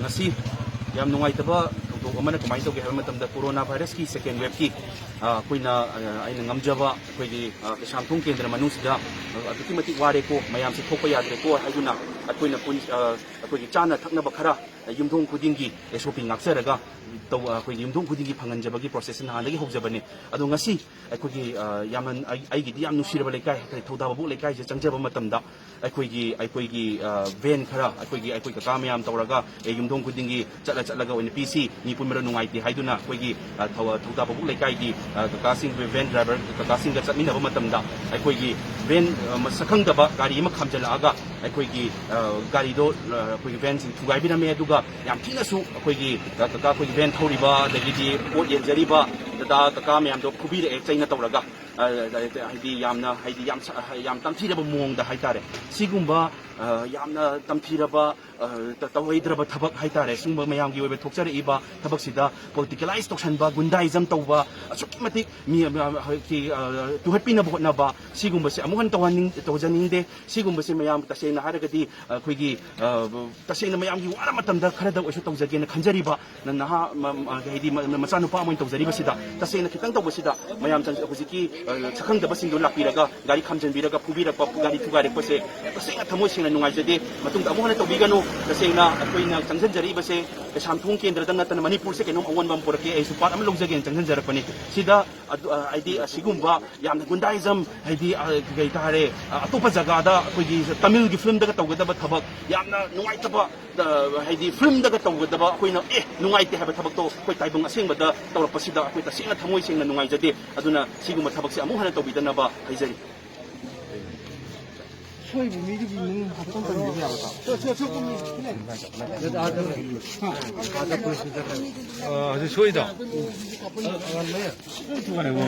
Ngasi yam nungaitaba thongdok amana kamai tawge haba matamda corona virus ki second wave ki koina aina ngamjaba koigi kesamthung kendra manusda aduki mati ware ko mayam se thokpa yadre ko haiduna akoina akoigi chana thaknaba khara yumthong khudingi shopping ngaksaraga taw akoigi yumthong khudingi phanganjabagi process na handagi hojabane adu ngasi akoigi yaman aigi di yam nusiraba lekai thauda babu lekai je changjaba matamda akoigi van khara akoigi kaka mayam tawraga yumthong khudingi chatlaga oina PC ni pumera nungaiti haiduna akoigi thauda babu lekai gi kaka sing van driver kaka sing ga chatminaba matamda akoigi van masakhangdaba gari ma khamjalaga akoigi gari do akoigi van sing thugaibirame aduga yam thinasu akoigi kaka akoigi van thoriba dagidi pot yenjariba dada kaka mayam do khubire chaina tawraga haidi yam tamthiraba mongda haitare sigumba yamna tamthiraba tawaidraba thabak haitare sungba mayamgi oibe thokjare iba thabak sida politicalize toksanba gundaism tawba asukmatik mi ki tuhapina botnaba sigumba se amuhan tawjaningde sigumba se mayam tasena haragadi khoigi tasena mayamgi wara matamda kharada oisu tawjagena khanjariba naha haidi masanu pa amoin tawjariba sida tasena kitang tawbasida mayam chan hojiki sakhangdaba singdo lakpiraga gari khamjanbiraga pubirapa gari thugarekpase tasena thamoi singna nungaijade matungda amuhana tawbiganu tasena akoina changjanjaribase kesamthung kendradang natana manipur se kenom awan bam porake ai supat am longjagen changjanjarapani sida aidi asigumba yamna gundaism haidi gaitare atopa jagada akoigi tamil gi film daga tawgadaba thabak yamna nungaitaba haidi film daga tawgadaba akoina nungaite haba thabak to koi taibung asengbada tawrapasida akoi tasena thamoi singna nungaijade aduna sigumba thabak se amuhana tawbidanaba haijari 소위 미리 있는 어떤 건 얘기 알았다. 저 분이 아주 소이다. 중간에 오면.